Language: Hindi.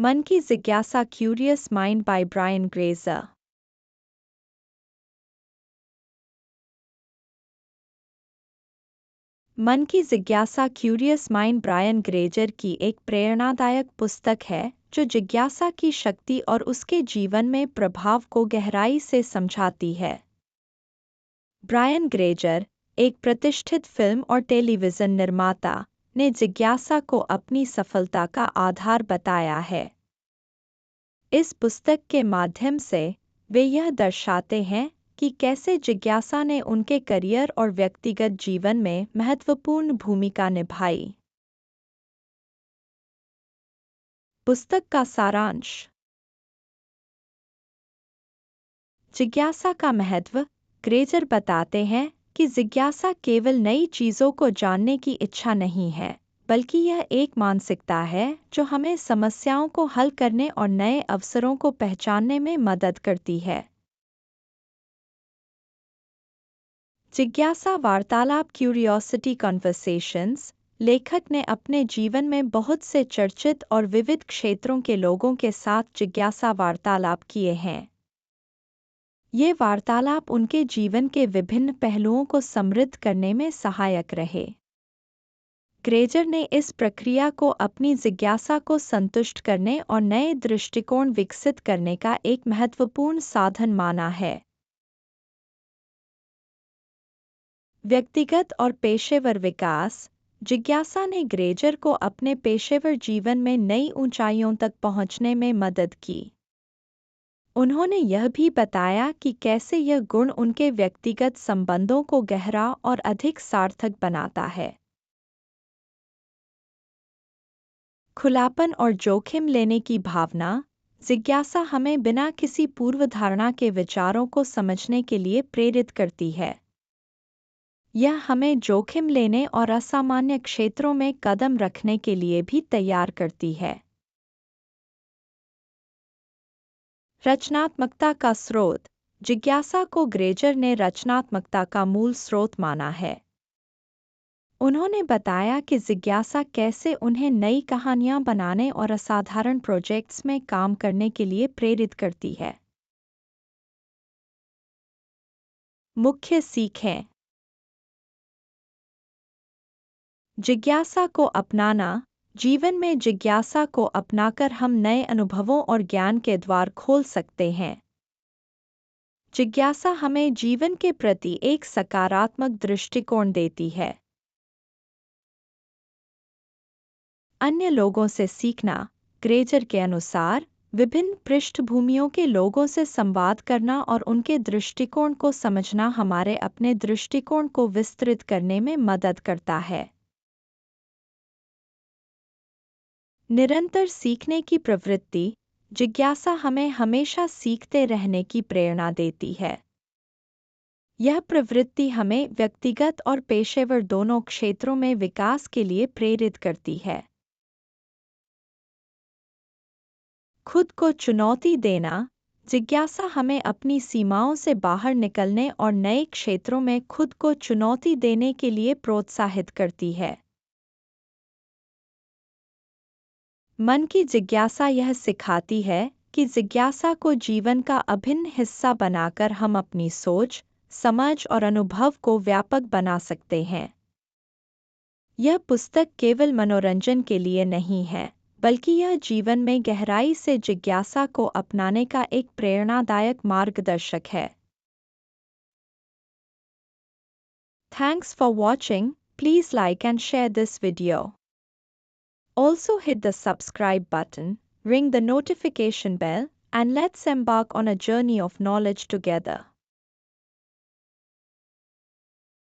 मन की जिज्ञासा curious mind by Brian Grazer. मन की जिज्ञासा क्यूरियस माइंड ब्रायन ग्रेजर की एक प्रेरणादायक पुस्तक है जो जिज्ञासा की शक्ति और उसके जीवन में प्रभाव को गहराई से समझाती है। ब्रायन ग्रेजर, एक प्रतिष्ठित फिल्म और टेलीविज़न निर्माता, ने जिज्ञासा को अपनी सफलता का आधार बताया है। इस पुस्तक के माध्यम से वे यह दर्शाते हैं कि कैसे जिज्ञासा ने उनके करियर और व्यक्तिगत जीवन में महत्वपूर्ण भूमिका निभाई। पुस्तक का सारांश। जिज्ञासा का महत्व। ग्रेजर बताते हैं कि जिज्ञासा केवल नई चीज़ों को जानने की इच्छा नहीं है, बल्कि यह एक मानसिकता है जो हमें समस्याओं को हल करने और नए अवसरों को पहचानने में मदद करती है। जिज्ञासा वार्तालाप क्यूरियोसिटी कन्वर्सेशंस। लेखक ने अपने जीवन में बहुत से चर्चित और विविध क्षेत्रों के लोगों के साथ जिज्ञासा वार्तालाप किए हैं। ये वार्तालाप उनके जीवन के विभिन्न पहलुओं को समृद्ध करने में सहायक रहे। ग्रेजर ने इस प्रक्रिया को अपनी जिज्ञासा को संतुष्ट करने और नए दृष्टिकोण विकसित करने का एक महत्वपूर्ण साधन माना है। व्यक्तिगत और पेशेवर विकास। जिज्ञासा ने ग्रेजर को अपने पेशेवर जीवन में नई ऊंचाइयों तक पहुंचने में मदद की। उन्होंने यह भी बताया कि कैसे यह गुण उनके व्यक्तिगत संबंधों को गहरा और अधिक सार्थक बनाता है। खुलापन और जोखिम लेने की भावना। जिज्ञासा हमें बिना किसी पूर्वधारणा के विचारों को समझने के लिए प्रेरित करती है। यह हमें जोखिम लेने और असामान्य क्षेत्रों में कदम रखने के लिए भी तैयार करती है। रचनात्मकता का स्रोत। जिज्ञासा को ग्रेजर ने रचनात्मकता का मूल स्रोत माना है। उन्होंने बताया कि जिज्ञासा कैसे उन्हें नई कहानियां बनाने और असाधारण प्रोजेक्ट्स में काम करने के लिए प्रेरित करती है। मुख्य सीखें। जिज्ञासा को अपनाना। जीवन में जिज्ञासा को अपनाकर हम नए अनुभवों और ज्ञान के द्वार खोल सकते हैं। जिज्ञासा हमें जीवन के प्रति एक सकारात्मक दृष्टिकोण देती है। अन्य लोगों से सीखना। ग्रेजर के अनुसार विभिन्न पृष्ठभूमियों के लोगों से संवाद करना और उनके दृष्टिकोण को समझना हमारे अपने दृष्टिकोण को विस्तृत करने में मदद करता है। निरंतर सीखने की प्रवृत्ति। जिज्ञासा हमें हमेशा सीखते रहने की प्रेरणा देती है। यह प्रवृत्ति हमें व्यक्तिगत और पेशेवर दोनों क्षेत्रों में विकास के लिए प्रेरित करती है। खुद को चुनौती देना। जिज्ञासा हमें अपनी सीमाओं से बाहर निकलने और नए क्षेत्रों में खुद को चुनौती देने के लिए प्रोत्साहित करती है। मन की जिज्ञासा यह सिखाती है कि जिज्ञासा को जीवन का अभिन्न हिस्सा बनाकर हम अपनी सोच, समझ और अनुभव को व्यापक बना सकते हैं। यह पुस्तक केवल मनोरंजन के लिए नहीं है, बल्कि यह जीवन में गहराई से जिज्ञासा को अपनाने का एक प्रेरणादायक मार्गदर्शक है। Thanks for watching. Please like and share this video. Also hit the subscribe button, ring the notification bell, and let's embark on a journey of knowledge together.